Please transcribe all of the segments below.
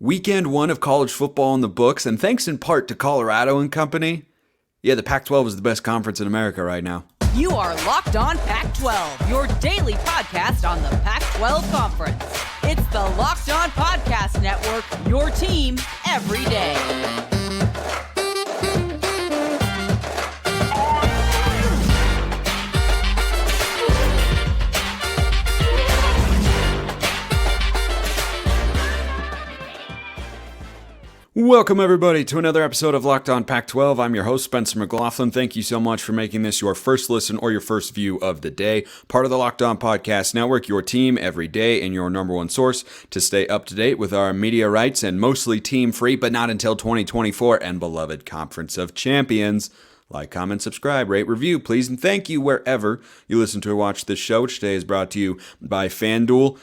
Weekend one of college football in the books, and thanks in part to Colorado and company, the Pac-12 is the best conference in America right now. You are Locked On Pac-12, your daily podcast on the Pac-12 Conference. It's the Locked On Podcast Network, your team every day. Welcome, everybody, to another episode of Locked On Pac-12. I'm your host, Spencer McLaughlin. Thank you so much for making this your first listen or your first view of the day. Part of the Locked On Podcast Network, your team every day, and your number one source to stay up to date with our media rights and mostly team-free, but not until 2024, and beloved Conference of Champions. Like, comment, subscribe, rate, review, please, and thank you wherever you listen to or watch this show, which today is brought to you by FanDuel,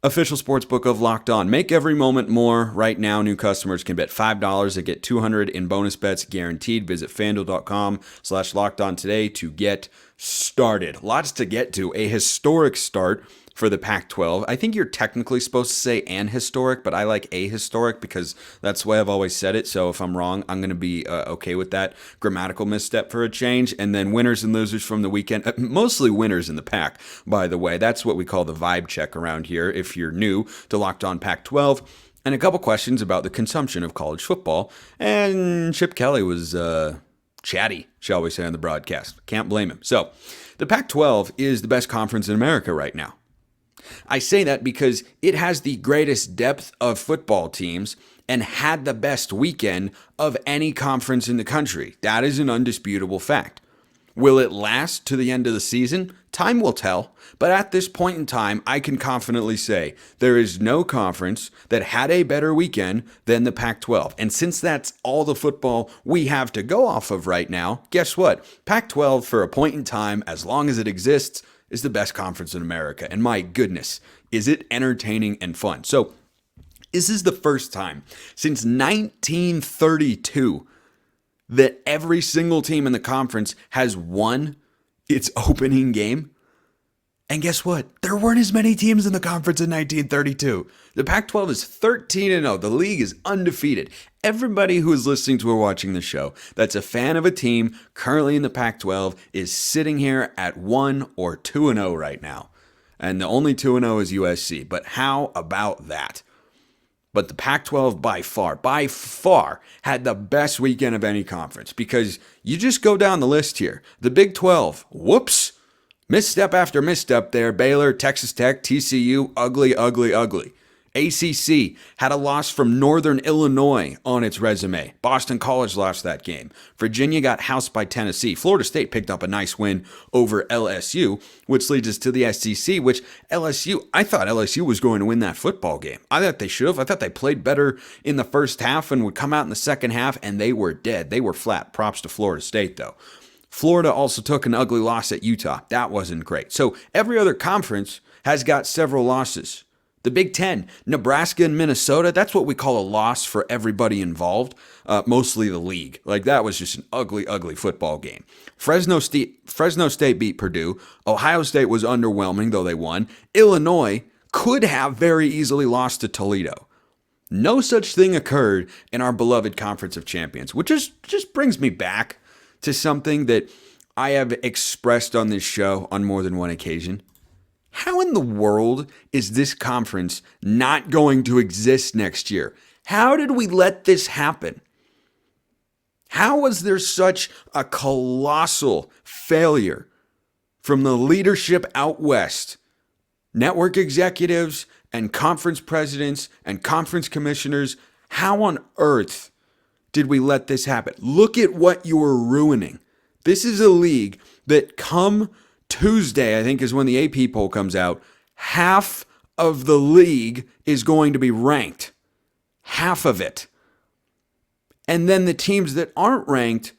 official sportsbook of Locked On. Make every moment more. Right now, new customers can bet $5 and get $200 in bonus bets guaranteed. Visit FanDuel.com/LockedOn today to get started. Lots to get to. A historic start for the Pac-12. I think you're technically supposed to say an historic, but I like a historic because that's the way I've always said it. So if I'm wrong, I'm going to be okay with that grammatical misstep for a change. And then winners and losers from the weekend, mostly winners in the pack, by the way. That's what we call the vibe check around here if you're new to Locked On Pac-12. And a couple questions about the consumption of college football. And Chip Kelly was chatty, shall we say, on the broadcast. Can't blame him. So the Pac-12 is the best conference in America right now. I say that because it has the greatest depth of football teams and had the best weekend of any conference in the country. That is an undisputable fact. Will it last to the end of the season? Time will tell. But at this point in time, I can confidently say there is no conference that had a better weekend than the Pac-12. And since that's all the football we have to go off of right now, guess what? Pac-12, for a point in time, as long as it exists, is the best conference in America. And my goodness, is it entertaining and fun. So this is the first time since 1932 that every single team in the conference has won its opening game. And guess what? There weren't as many teams in the conference in 1932. The Pac-12 is 13-0. The league is undefeated. Everybody who is listening to or watching the show that's a fan of a team currently in the Pac-12 is sitting here at 1 or 2-0 right now. And the only 2-0 is USC. But how about that? But the Pac-12 by far had the best weekend of any conference because you just go down the list here. The Big 12, whoops. Misstep after misstep there. Baylor, Texas Tech, TCU, ugly. ACC had a loss from Northern Illinois on its resume. Boston College lost that game. Virginia got housed by Tennessee. Florida State picked up a nice win over LSU, which leads us to the SEC, which I thought LSU was going to win that football game. I thought they should have. I thought they played better in the first half and would come out in the second half, and they were dead. They were flat. Props to Florida State, though. Florida also took an ugly loss at Utah. That wasn't great. So every other conference has got several losses. The Big Ten, Nebraska and Minnesota, that's what we call a loss for everybody involved, mostly the league. Like, that was just an ugly football game. Fresno State beat Purdue. Ohio State was underwhelming, though they won. Illinois could have very easily lost to Toledo. No such thing occurred in our beloved Conference of Champions, which just brings me back to something that I have expressed on this show on more than one occasion. How in the world is this conference not going to exist next year? How did we let this happen? How was there such a colossal failure from the leadership out west? Network executives and conference presidents and conference commissioners, how on earth did we let this happen? Look at what you are ruining. This is a league that come Tuesday, I think, is when the AP poll comes out. Half of the league is going to be ranked. Half of it. And then the teams that aren't ranked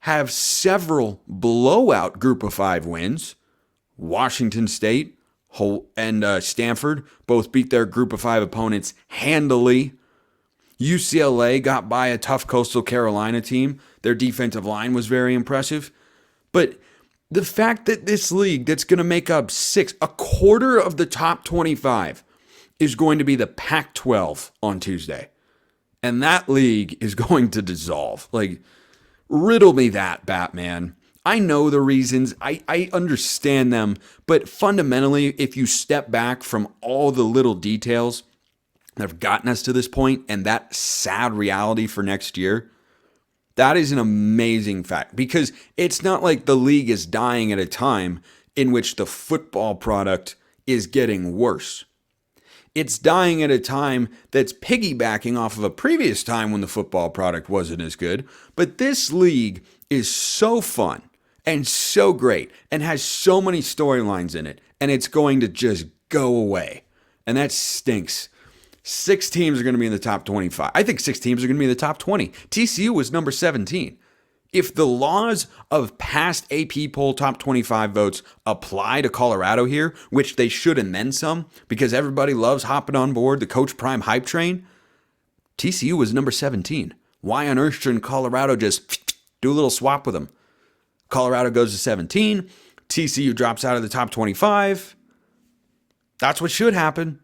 have several blowout Group of 5 wins. Washington State and Stanford both beat their Group of 5 opponents handily. UCLA got by a tough Coastal Carolina team. Their defensive line was very impressive. But the fact that this league that's going to make up a quarter of the top 25 is going to be the Pac-12 on Tuesday. And that league is going to dissolve. Like, riddle me that, Batman. I know the reasons. I understand them. But fundamentally, if you step back from all the little details that have gotten us to this point and that sad reality for next year, that is an amazing fact. Because it's not like the league is dying at a time in which the football product is getting worse. It's dying at a time that's piggybacking off of a previous time when the football product wasn't as good. But this league is so fun and so great and has so many storylines in it, and it's going to just go away. And that stinks. 6 teams are going to be in the top 25. I think 6 teams are going to be in the top 20. TCU was number 17. If the laws of past AP poll top 25 votes apply to Colorado here, which they should and then some, because everybody loves hopping on board the Coach Prime hype train, TCU was number 17. Why on earth shouldn't Colorado just do a little swap with them? Colorado goes to 17. TCU drops out of the top 25. That's what should happen.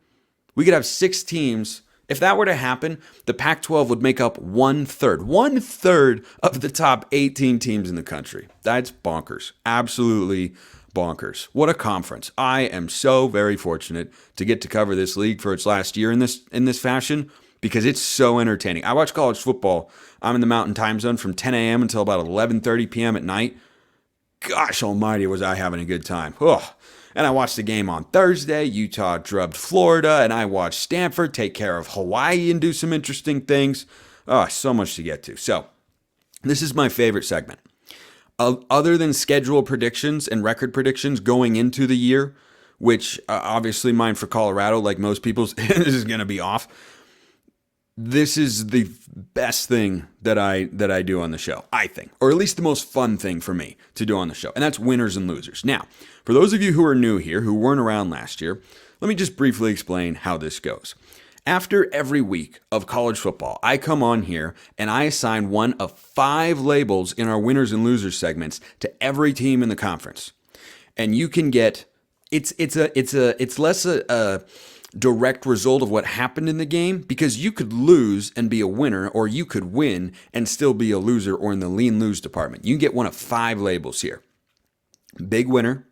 We could have 6 teams. If that were to happen, the Pac-12 would make up 1/3. 1/3 of the top 18 teams in the country. That's bonkers. Absolutely bonkers. What a conference. I am so very fortunate to get to cover this league for its last year in this fashion because it's so entertaining. I watch college football. I'm in the Mountain Time Zone from 10 a.m. until about 11:30 p.m. at night. Gosh almighty, was I having a good time. Ugh. And I watched the game on Thursday. Utah drubbed Florida, and I watched Stanford take care of Hawaii and do some interesting things. Oh, so much to get to. So, this is my favorite segment. Other than schedule predictions and record predictions going into the year, which obviously mine for Colorado, like most people's, is going to be off. This is the best thing that I do on the show, I think, or at least the most fun thing for me to do on the show, and that's winners and losers. Now, for those of you who are new here, who weren't around last year, let me just briefly explain how this goes. After every week of college football, I come on here and I assign one of 5 labels in our winners and losers segments to every team in the conference, and you can get it's less a direct result of what happened in the game, because you could lose and be a winner, or you could win and still be a loser, or in the lean lose department. You can get one of 5 labels here. Big winner,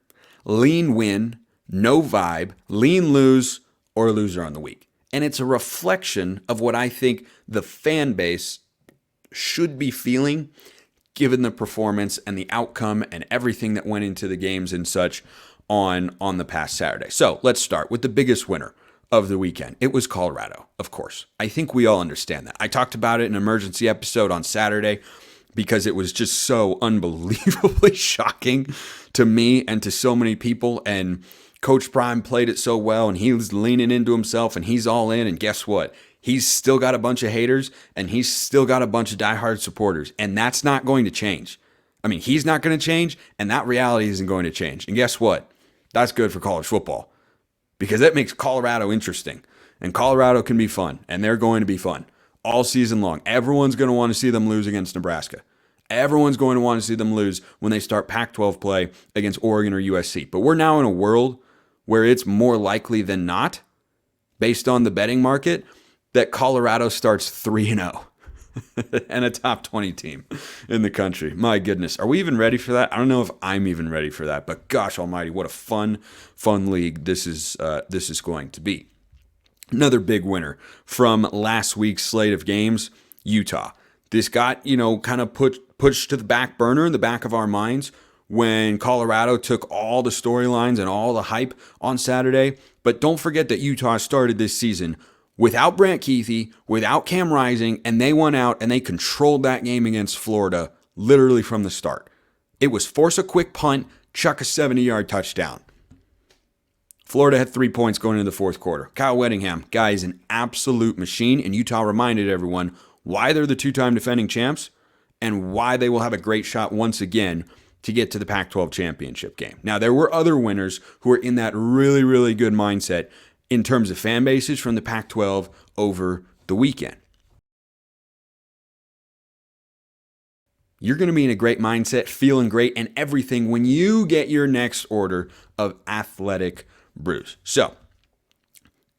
lean win, no vibe, lean lose, or loser on the week. And it's a reflection of what I think the fan base should be feeling given the performance and the outcome and everything that went into the games and such on the past Saturday. So let's start with the biggest winner of the weekend. It was Colorado, of course. I think we all understand that. I talked about it in an emergency episode on Saturday because it was just so unbelievably shocking to me and to so many people. And Coach Prime played it so well, and he was leaning into himself, and he's all in. And guess what? He's still got a bunch of haters, and he's still got a bunch of diehard supporters. And that's not going to change. I mean, he's not going to change, and that reality isn't going to change. And guess what? That's good for college football, because that makes Colorado interesting. And Colorado can be fun, and they're going to be fun all season long. Everyone's going to want to see them lose against Nebraska. Everyone's going to want to see them lose when they start Pac-12 play against Oregon or USC. But we're now in a world where it's more likely than not, based on the betting market, that Colorado starts 3-0 and a top 20 team in the country. My goodness. Are we even ready for that? I don't know if I'm even ready for that, but gosh almighty, what a fun league this is going to be. Another big winner from last week's slate of games, Utah. This got, kind of pushed to the back burner in the back of our minds when Colorado took all the storylines and all the hype on Saturday. But don't forget that Utah started this season without Brant Keithy, without Cam Rising, and they went out and they controlled that game against Florida literally from the start. It was force a quick punt, chuck a 70-yard touchdown. Florida had 3 points going into the fourth quarter. Kyle Whittingham, guy, is an absolute machine, and Utah reminded everyone why they're the 2-time defending champs and why they will have a great shot once again to get to the Pac-12 championship game. Now, there were other winners who were in that really, really good mindset in terms of fan bases from the Pac-12 over the weekend. You're going to be in a great mindset, feeling great, and everything when you get your next order of athletic brews. So,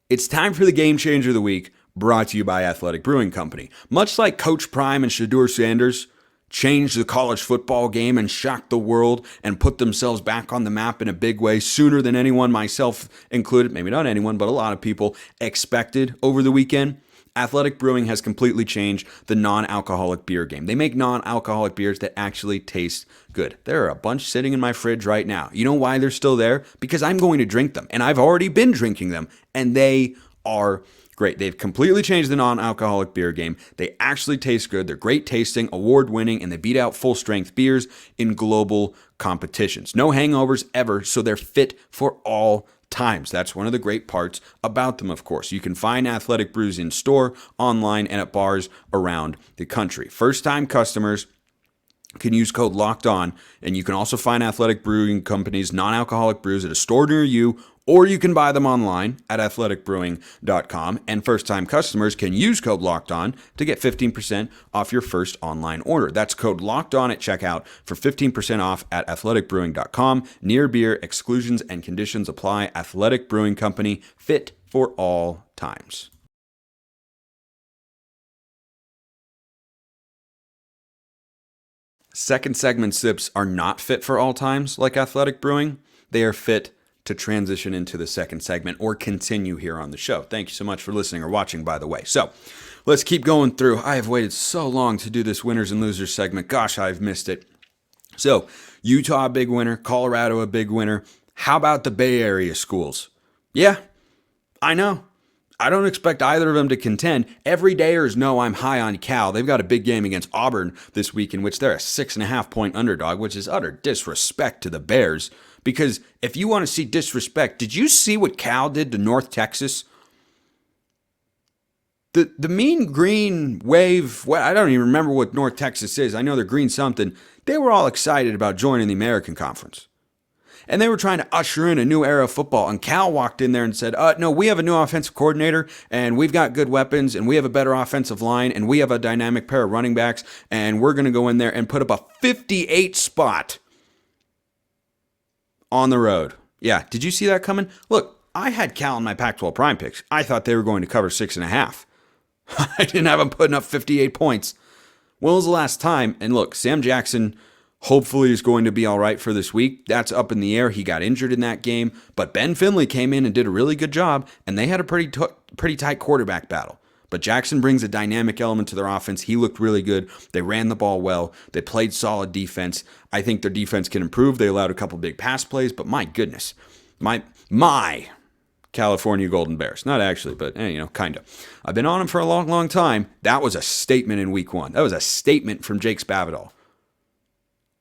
it's time for the game changer of the week, brought to you by Athletic Brewing Company. Much like Coach Prime and Shedeur Sanders changed the college football game and shocked the world and put themselves back on the map in a big way sooner than anyone, myself included, maybe not anyone, but a lot of people expected over the weekend, Athletic Brewing has completely changed the non-alcoholic beer game. They make non-alcoholic beers that actually taste good. There are a bunch sitting in my fridge right now. You know why they're still there? Because I'm going to drink them, and I've already been drinking them, and they are great. They've completely changed the non-alcoholic beer game. They actually taste good. They're great tasting, award-winning, and they beat out full-strength beers in global competitions. No hangovers ever, so they're fit for all times. That's one of the great parts about them, of course. You can find Athletic Brews in store, online, and at bars around the country. First-time customers can use code LOCKEDON, and you can also find Athletic Brewing Company's non-alcoholic brews at a store near you, or you can buy them online at athleticbrewing.com, and first-time customers can use code LOCKEDON to get 15% off your first online order. That's code LOCKEDON at checkout for 15% off at athleticbrewing.com. Near beer, exclusions and conditions apply. Athletic Brewing Company, fit for all times. Second segment sips are not fit for all times like Athletic Brewing. They are fit to transition into the second segment or continue here on the show. Thank you so much for listening or watching, by the way. So let's keep going through. I have waited so long to do this winners and losers segment. Gosh, I've missed it. So Utah, a big winner. Colorado, a big winner. How about the Bay Area schools? Yeah, I know. I don't expect either of them to contend. Everydayers know I'm high on Cal. They've got a big game against Auburn this week in which they're a 6.5-point underdog, which is utter disrespect to the Bears. Because if you want to see disrespect, did you see what Cal did to North Texas? The mean green wave, well, I don't even remember what North Texas is. I know they're green something. They were all excited about joining the American Conference. And they were trying to usher in a new era of football. And Cal walked in there and said, no, we have a new offensive coordinator, and we've got good weapons, and we have a better offensive line, and we have a dynamic pair of running backs, and we're going to go in there and put up a 58 spot on the road. Yeah, did you see that coming? Look, I had Cal in my Pac-12 prime picks. I thought they were going to cover 6.5. I didn't have them putting up 58 points. When was the last time? And look, Sam Jackson hopefully is going to be all right for this week. That's up in the air. He got injured in that game. But Ben Finley came in and did a really good job, and they had a pretty tight quarterback battle. But Jackson brings a dynamic element to their offense. He looked really good. They ran the ball well. They played solid defense. I think their defense can improve. They allowed a couple big pass plays, but my goodness, my California Golden Bears. Not actually, but kind of. I've been on them for a long, long time. That was a statement in week one. That was a statement from Jake Spavital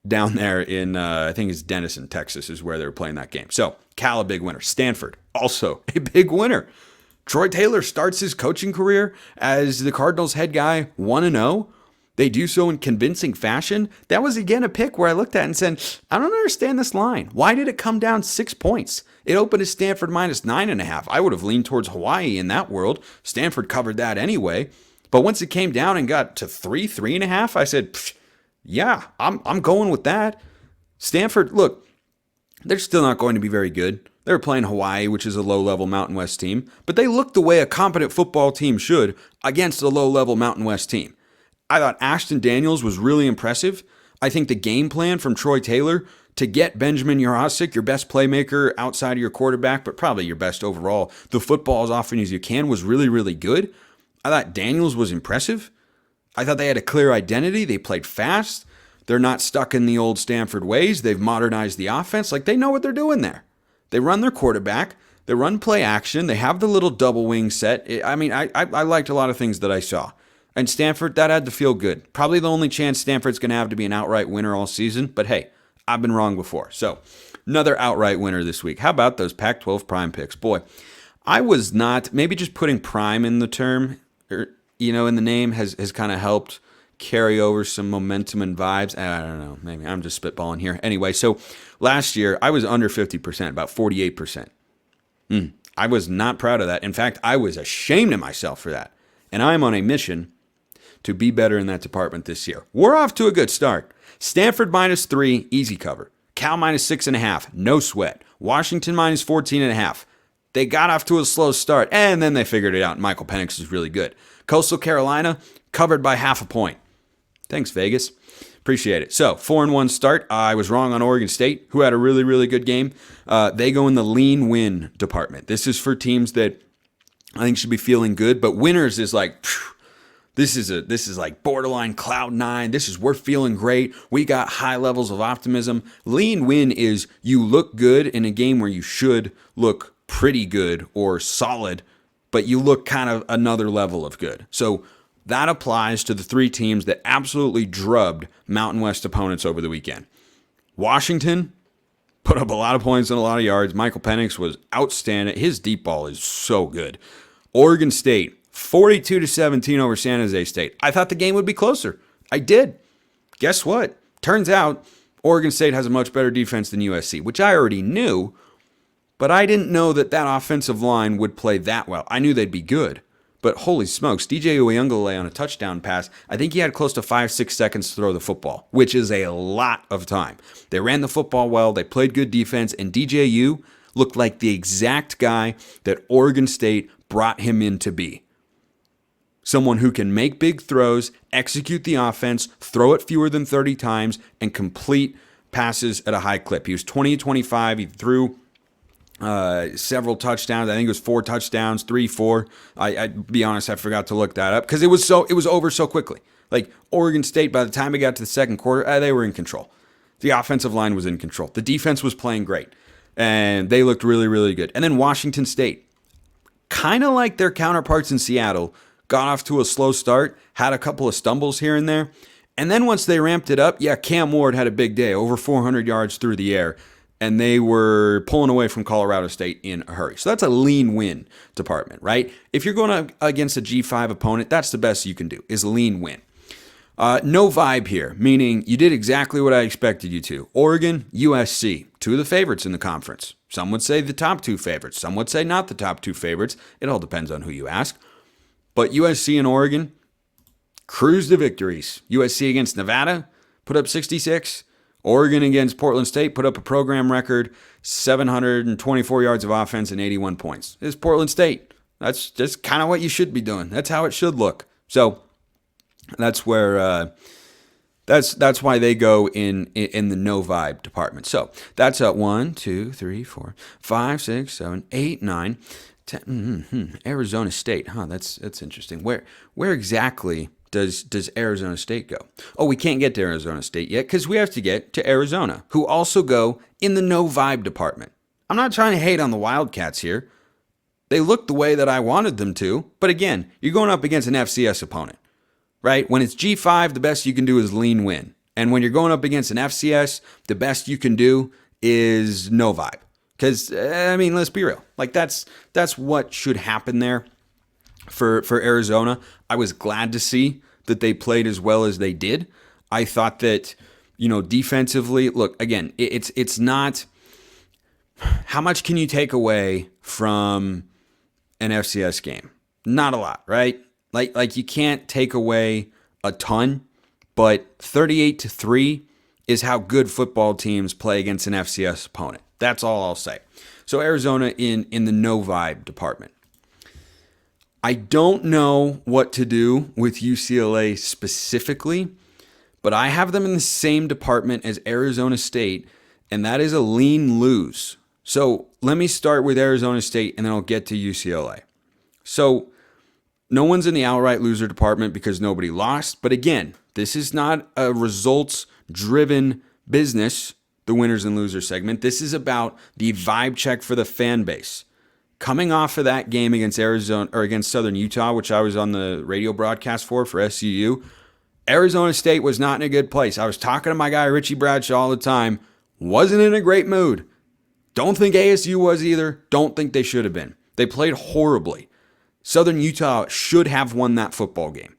down there in, I think it's Denison, Texas is where they were playing that game. So Cal, a big winner. Stanford, also a big winner. Troy Taylor starts his coaching career as the Cardinals head guy 1-0. They do so in convincing fashion. That was, again, a pick where I looked at and said, I don't understand this line. Why did it come down 6 points? It opened as Stanford minus 9.5. I would have leaned towards Hawaii in that world. Stanford covered that anyway. But once it came down and got to 3.5, I said, yeah, I'm going with that. Stanford, look, they're still not going to be very good. They were playing Hawaii, which is a low-level Mountain West team, but they looked the way a competent football team should against a low-level Mountain West team. I thought Ashton Daniels was really impressive. I think the game plan from Troy Taylor to get Benjamin Jurasic, your best playmaker outside of your quarterback, but probably your best overall, the football as often as you can, was really, really good. I thought Daniels was impressive. I thought they had a clear identity. They played fast. They're not stuck in the old Stanford ways. They've modernized the offense. Like, they know what they're doing there. They run their quarterback. They run play action. They have the little double wing set. I liked a lot of things that I saw. And Stanford, that had to feel good. Probably the only chance Stanford's going to have to be an outright winner all season. But hey, I've been wrong before. So another outright winner this week. How about those Pac-12 prime picks? Boy, I was not, maybe just putting prime in the term, or, in the name has kind of helped carry over some momentum and vibes. I don't know. Maybe I'm just spitballing here. Anyway, so last year I was under 50%, about 48%. I was not proud of that. In fact, I was ashamed of myself for that. And I'm on a mission to be better in that department this year. We're off to a good start. Stanford minus 3, easy cover. Cal minus 6.5, no sweat. Washington minus 14.5. They got off to a slow start, and then they figured it out. Michael Penix is really good. Coastal Carolina covered by half a point. Thanks, Vegas. Appreciate it. So, 4-1 start. I was wrong on Oregon State, who had a really, really good game. They go in the lean win department. This is for teams that I think should be feeling good, but winners is like, phew, this is like borderline cloud nine. We're feeling great. We got high levels of optimism. Lean win is you look good in a game where you should look pretty good or solid, but you look kind of another level of good. So that applies to the three teams that absolutely drubbed Mountain West opponents over the weekend. Washington put up a lot of points and a lot of yards. Michael Penix was outstanding. His deep ball is so good. Oregon State, 42-17 over San Jose State. I thought the game would be closer. I did. Guess what? Turns out Oregon State has a much better defense than USC, which I already knew, but I didn't know that offensive line would play that well. I knew they'd be good, but holy smokes, DJ Uyunglele on a touchdown pass, I think he had close to 5-6 seconds to throw the football, which is a lot of time. They ran the football well, they played good defense, and DJU looked like the exact guy that Oregon State brought him in to be. Someone who can make big throws, execute the offense, throw it fewer than 30 times, and complete passes at a high clip. He was 20-25. He threw several touchdowns. I think it was 4 touchdowns, 3-4. I'd be honest, I forgot to look that up because it was over so quickly. Like Oregon State, by the time it got to the second quarter, they were in control. The offensive line was in control. The defense was playing great, and they looked really, really good. And then Washington State, kind of like their counterparts in Seattle, got off to a slow start, had a couple of stumbles here and there. And then once they ramped it up, Cam Ward had a big day, over 400 yards through the air. And they were pulling away from Colorado State in a hurry. So that's a lean win department, right? If you're going up against a G5 opponent, that's the best you can do, is lean win. No vibe here, meaning you did exactly what I expected you to. Oregon, USC, 2 of the favorites in the conference. Some would say the top 2 favorites. Some would say not the top 2 favorites. It all depends on who you ask. But USC and Oregon cruised to victories. USC against Nevada put up 66. Oregon against Portland State put up a program record, 724 yards of offense and 81 points. It's Portland State. That's just kind of what you should be doing. That's how it should look. So that's where that's why they go in the no vibe department. So that's 1, 2, 3, 4, 5, 6, 7, 8, 9, 10. Arizona State. That's interesting. Where exactly does Arizona State go? Oh, we can't get to Arizona State yet because we have to get to Arizona, who also go in the no vibe department. I'm not trying to hate on the Wildcats here. They look the way that I wanted them to, but again, you're going up against an FCS opponent, right? When it's G5, the best you can do is lean win. And when you're going up against an FCS, the best you can do is no vibe. Because, let's be real. Like, that's what should happen there for Arizona. I was glad to see that they played as well as they did. I thought that, defensively, look, again, it's not, how much can you take away from an FCS game? Not a lot, right? Like you can't take away a ton, but 38-3 is how good football teams play against an FCS opponent. That's all I'll say. So Arizona in the no vibe department. I don't know what to do with UCLA specifically, but I have them in the same department as Arizona State, and that is a lean lose. So let me start with Arizona State, and then I'll get to UCLA. So no one's in the outright loser department because nobody lost. But again, this is not a results-driven business, the winners and losers segment. This is about the vibe check for the fan base. Coming off of that game against Arizona or against Southern Utah, which I was on the radio broadcast for SUU, Arizona State was not in a good place. I was talking to my guy Richie Bradshaw all the time. Wasn't in a great mood. Don't think ASU was either. Don't think they should have been. They played horribly. Southern Utah should have won that football game.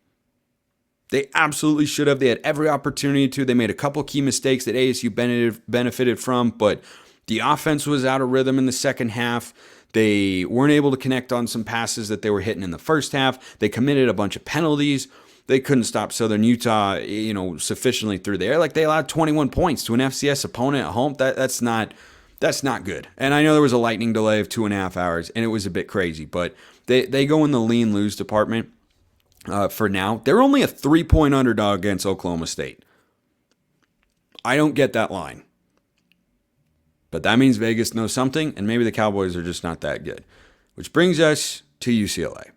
They absolutely should have. They had every opportunity to. They made a couple key mistakes that ASU benefited from, but the offense was out of rhythm in the second half. They weren't able to connect on some passes that they were hitting in the first half. They committed a bunch of penalties. They couldn't stop Southern Utah, sufficiently through the air. Like, they allowed 21 points to an FCS opponent at home. That's not That's not good. And I know there was a lightning delay of 2.5 hours, and it was a bit crazy, but they go in the lean lose department for now. They're only a 3-point underdog against Oklahoma State. I don't get that line. But that means Vegas knows something, and maybe the Cowboys are just not that good. Which brings us to UCLA.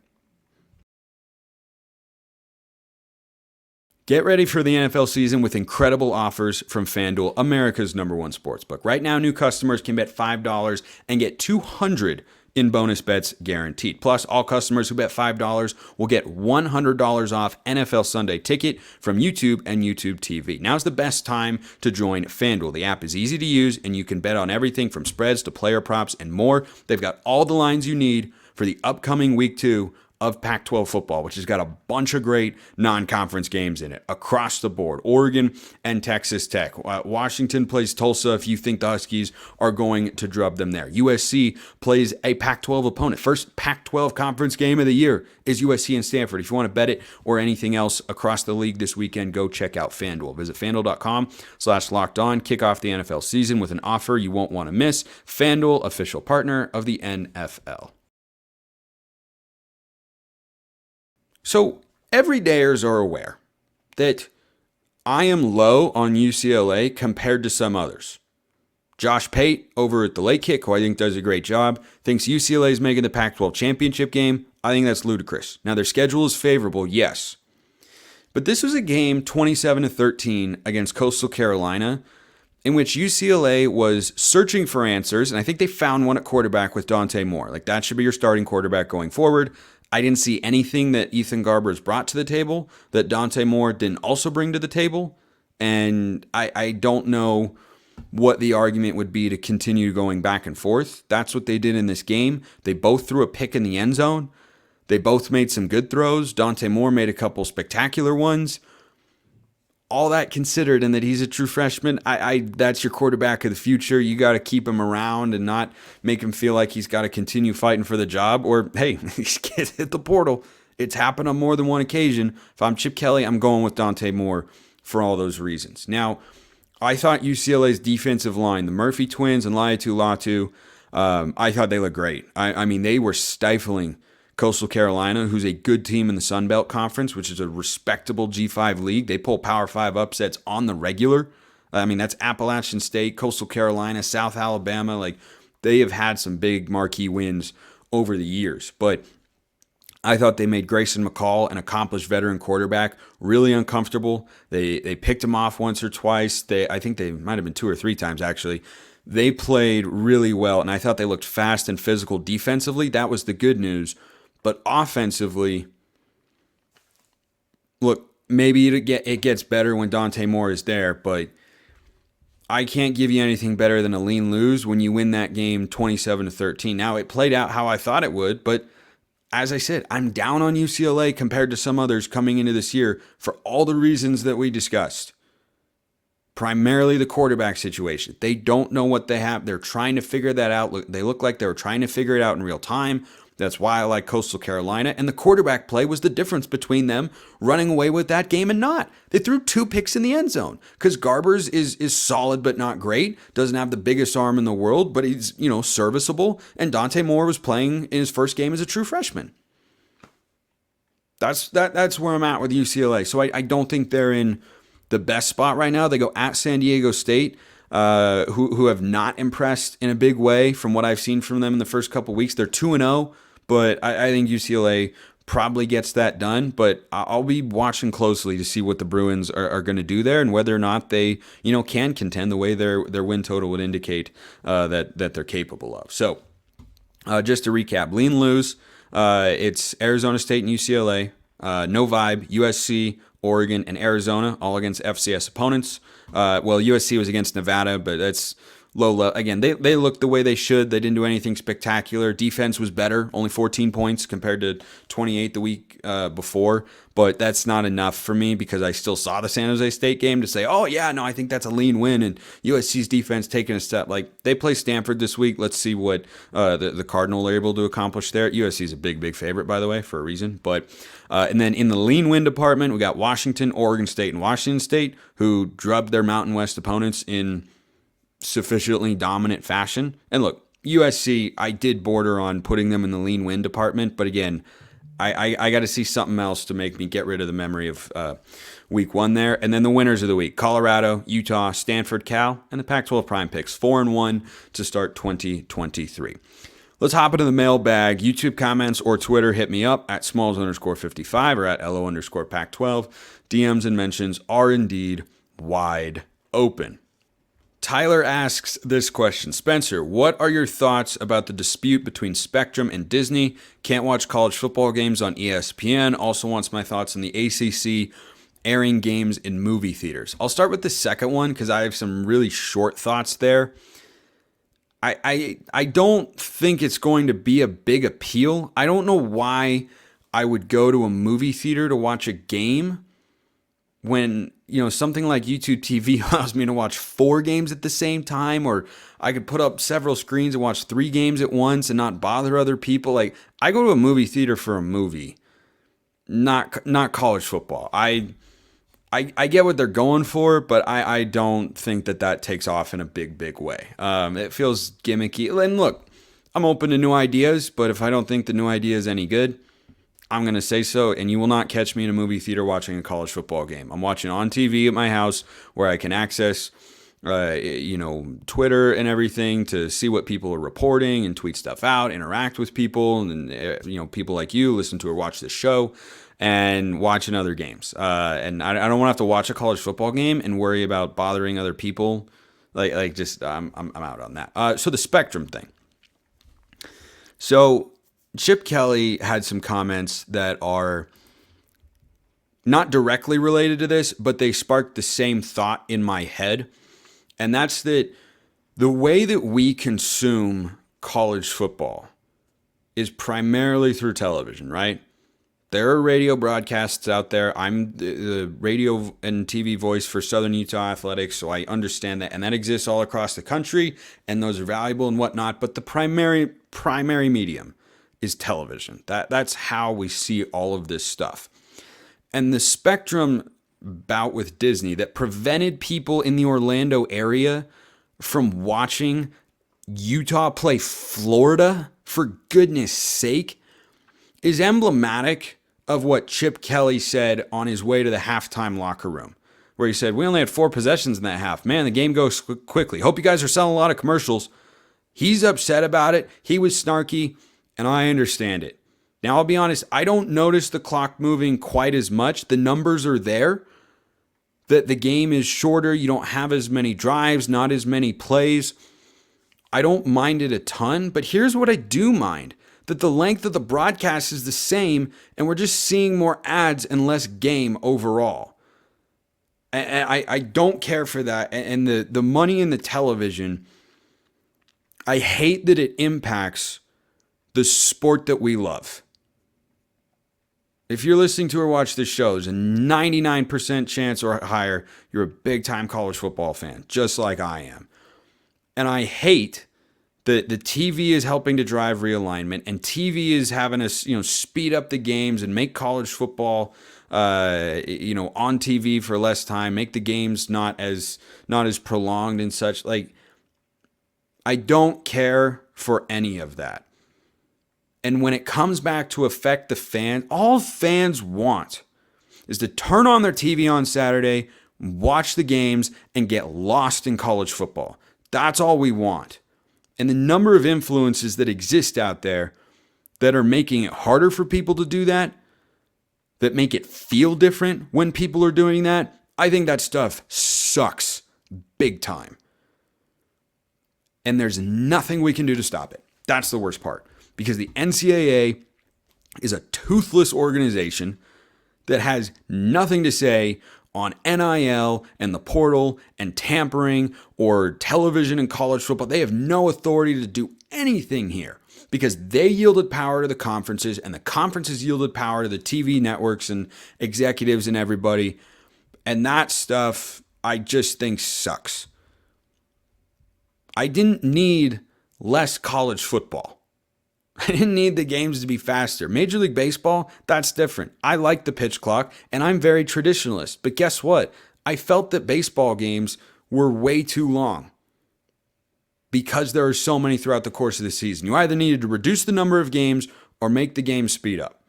Get ready for the NFL season with incredible offers from FanDuel, America's #1 sportsbook. Right now, new customers can bet $5 and get $200 in bonus bets guaranteed. Plus, all customers who bet $5 will get $100 off NFL Sunday Ticket from YouTube and YouTube TV. Now's the best time to join FanDuel. The app is easy to use, and you can bet on everything from spreads to player props and more. They've got all the lines you need for the upcoming Week 2 of Pac-12 football, which has got a bunch of great non-conference games in it across the board. Oregon and Texas Tech. Washington plays Tulsa if you think the Huskies are going to drub them there. USC plays a Pac-12 opponent. First Pac-12 conference game of the year is USC and Stanford. If you want to bet it or anything else across the league this weekend, go check out FanDuel. Visit FanDuel.com/lockedon. Kick off the NFL season with an offer you won't want to miss. FanDuel, official partner of the NFL. So, everydayers are aware that I am low on UCLA compared to some others. Josh Pate over at the Late Kick, who I think does a great job, thinks UCLA is making the Pac-12 championship game. I think that's ludicrous. Now, their schedule is favorable, yes. But this was a game 27-13 against Coastal Carolina in which UCLA was searching for answers, and I think they found one at quarterback with Dante Moore. Like, that should be your starting quarterback going forward. I didn't see anything that Ethan Garbers brought to the table that Dante Moore didn't also bring to the table. And I don't know what the argument would be to continue going back and forth. That's what they did in this game. They both threw a pick in the end zone. They both made some good throws. Dante Moore made a couple spectacular ones. All that considered, and that he's a true freshman, that's your quarterback of the future. You got to keep him around and not make him feel like he's got to continue fighting for the job. Or, hey, these kids hit the portal. It's happened on more than one occasion. If I'm Chip Kelly, I'm going with Dante Moore for all those reasons. Now, I thought UCLA's defensive line, the Murphy twins and Laiatu Latu, I thought they looked great. I mean, they were stifling Coastal Carolina, who's a good team in the Sun Belt Conference, which is a respectable G5 league. They pull Power 5 upsets on the regular. I mean, that's Appalachian State, Coastal Carolina, South Alabama. Like, they have had some big marquee wins over the years. But I thought they made Grayson McCall, an accomplished veteran quarterback, really uncomfortable. They picked him off once or twice. I think they might have been 2 or 3 times, actually. They played really well, and I thought they looked fast and physical defensively. That was the good news. But offensively, look, maybe it gets better when Dante Moore is there, but I can't give you anything better than a lean lose when you win that game 27-13. Now, it played out how I thought it would, but as I said, I'm down on UCLA compared to some others coming into this year for all the reasons that we discussed. Primarily the quarterback situation. They don't know what they have. They're trying to figure that out. They look like they were trying to figure it out in real time. That's why I like Coastal Carolina. And the quarterback play was the difference between them running away with that game and not. They threw 2 picks in the end zone because Garbers is solid but not great. Doesn't have the biggest arm in the world, but he's, serviceable. And Dante Moore was playing in his first game as a true freshman. That's where I'm at with UCLA. So I don't think they're in the best spot right now. They go at San Diego State, who have not impressed in a big way from what I've seen from them in the first couple weeks. They're 2-0, but I think UCLA probably gets that done. But I'll be watching closely to see what the Bruins are going to do there and whether or not they can contend the way their win total would indicate that they're capable of. So just to recap, lean lose. It's Arizona State and UCLA. No vibe, USC, Oregon, and Arizona, all against FCS opponents. USC was against Nevada, but that's low. Again, they looked the way they should. They didn't do anything spectacular. Defense was better, only 14 points compared to 28 the week before. But that's not enough for me because I still saw the San Jose State game to say, oh, yeah, no, I think that's a lean win. And USC's defense taking a step. Like, they play Stanford this week. Let's see what the Cardinal are able to accomplish there. USC's a big favorite, by the way, for a reason. But and then in the lean win department, we got Washington, Oregon State, and Washington State, who drubbed their Mountain West opponents in sufficiently dominant fashion. And look, USC, I did border on putting them in the lean win department, but again, I got to see something else to make me get rid of the memory of week 1 there. And then the winners of the week: Colorado, Utah, Stanford, Cal, and the Pac-12 Prime Picks, 4-1 to start 2023. Let's hop into the mailbag. YouTube comments or Twitter, hit me up at smalls_55 or at LO_Pac12. DMs and mentions are indeed wide open. Tyler asks this question: Spencer, what are your thoughts about the dispute between Spectrum and Disney? Can't watch college football games on ESPN. Also wants my thoughts on the ACC airing games in movie theaters. I'll start with the second one because I have some really short thoughts there. I don't think it's going to be a big appeal. I don't know why I would go to a movie theater to watch a game when, something like YouTube TV allows me to watch 4 games at the same time, or I could put up several screens and watch 3 games at once and not bother other people. Like, I go to a movie theater for a movie, not college football. I get what they're going for, but I don't think that takes off in a big way. It feels gimmicky. And look, I'm open to new ideas, but if I don't think the new idea is any good, I'm going to say so, and you will not catch me in a movie theater watching a college football game. I'm watching on TV at my house where I can access, Twitter and everything to see what people are reporting and tweet stuff out, interact with people, and, people like you listen to or watch this show and watching other games. And I don't want to have to watch a college football game and worry about bothering other people. I'm out on that. So the Spectrum thing. So Chip Kelly had some comments that are not directly related to this, but they sparked the same thought in my head. And that's that the way that we consume college football is primarily through television, right? There are radio broadcasts out there. I'm the radio and TV voice for Southern Utah Athletics, so I understand that. And that exists all across the country, and those are valuable and whatnot. But the primary medium is television. That's how we see all of this stuff. And the Spectrum bout with Disney that prevented people in the Orlando area from watching Utah play Florida, for goodness sake, is emblematic of what Chip Kelly said on his way to the halftime locker room, where he said, we only had 4 possessions in that half. Man, the game goes quickly. Hope you guys are selling a lot of commercials. He's upset about it. He was snarky, and I understand it. Now, I'll be honest, I don't notice the clock moving quite as much. The numbers are there. That the game is shorter. You don't have as many drives, not as many plays. I don't mind it a ton, but here's what I do mind. That the length of the broadcast is the same, and we're just seeing more ads and less game overall. And I don't care for that. And the money in the television, I hate that it impacts the sport that we love. If you're listening to or watch this show, there's a 99% chance or higher you're a big-time college football fan, just like I am. And I hate that the TV is helping to drive realignment, and TV is having us, speed up the games and make college football, on TV for less time, make the games not as prolonged and such. Like, I don't care for any of that. And when it comes back to affect the fan, all fans want is to turn on their TV on Saturday, watch the games, and get lost in college football. That's all we want. And the number of influences that exist out there that are making it harder for people to do that make it feel different when people are doing that, I think that stuff sucks big time. And there's nothing we can do to stop it. That's the worst part. Because the NCAA is a toothless organization that has nothing to say on NIL and the portal and tampering or television and college football. They have no authority to do anything here because they yielded power to the conferences, and the conferences yielded power to the TV networks and executives and everybody. And that stuff I just think sucks. I didn't need less college football. I didn't need the games to be faster. Major League Baseball, that's different. I like the pitch clock, and I'm very traditionalist. But guess what? I felt that baseball games were way too long. because there are so many throughout the course of the season. You either needed to reduce the number of games or make the game speed up.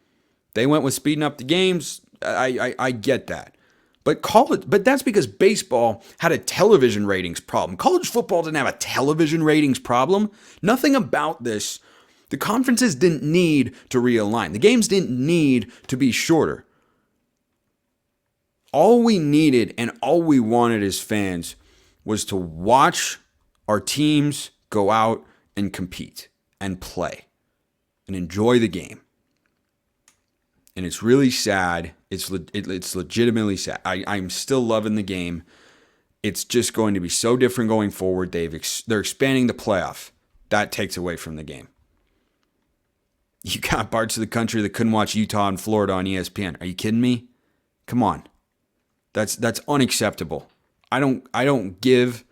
They went with speeding up the games. I get that. But that's because baseball had a television ratings problem. College football didn't have a television ratings problem. Nothing about this. The conferences didn't need to realign. The games didn't need to be shorter. All we needed and all we wanted as fans was to watch our teams go out and compete and play and enjoy the game. And it's really sad. It's legitimately sad. I'm still loving the game. It's just going to be so different going forward. They're expanding the playoff. That takes away from the game. You got parts of the country that couldn't watch Utah and Florida on ESPN. Are you kidding me? Come on. That's unacceptable. I don't give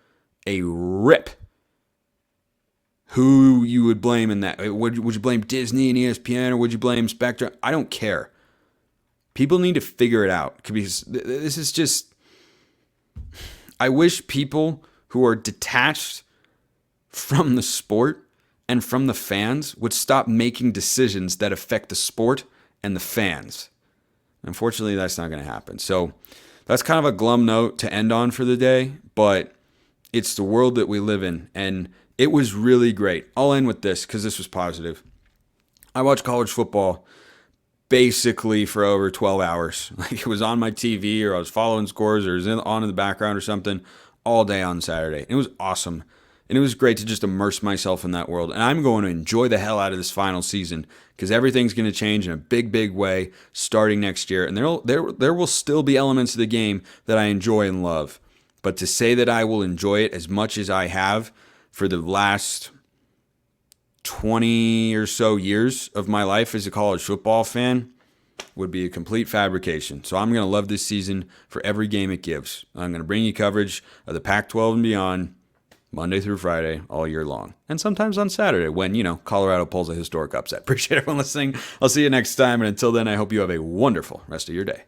a rip who you would blame in that. Would you blame Disney and ESPN, or would you blame Spectrum? I don't care. People need to figure it out, because this is just... I wish people who are detached from the sport and from the fans would stop making decisions that affect the sport and the fans. Unfortunately, that's not going to happen. So that's kind of a glum note to end on for the day, but it's the world that we live in, and it was really great. I'll end with this because this was positive. I watched college football basically for over 12 hours. Like, it was on my TV, or I was following scores, or it was on in the background or something all day on Saturday. It was awesome. And it was great to just immerse myself in that world. And I'm going to enjoy the hell out of this final season, because everything's going to change in a big, big way starting next year. And there will still be elements of the game that I enjoy and love. But to say that I will enjoy it as much as I have for the last 20 or so years of my life as a college football fan would be a complete fabrication. So I'm going to love this season for every game it gives. I'm going to bring you coverage of the Pac-12 and beyond, Monday through Friday, all year long. And sometimes on Saturday when, Colorado pulls a historic upset. Appreciate everyone listening. I'll see you next time. And until then, I hope you have a wonderful rest of your day.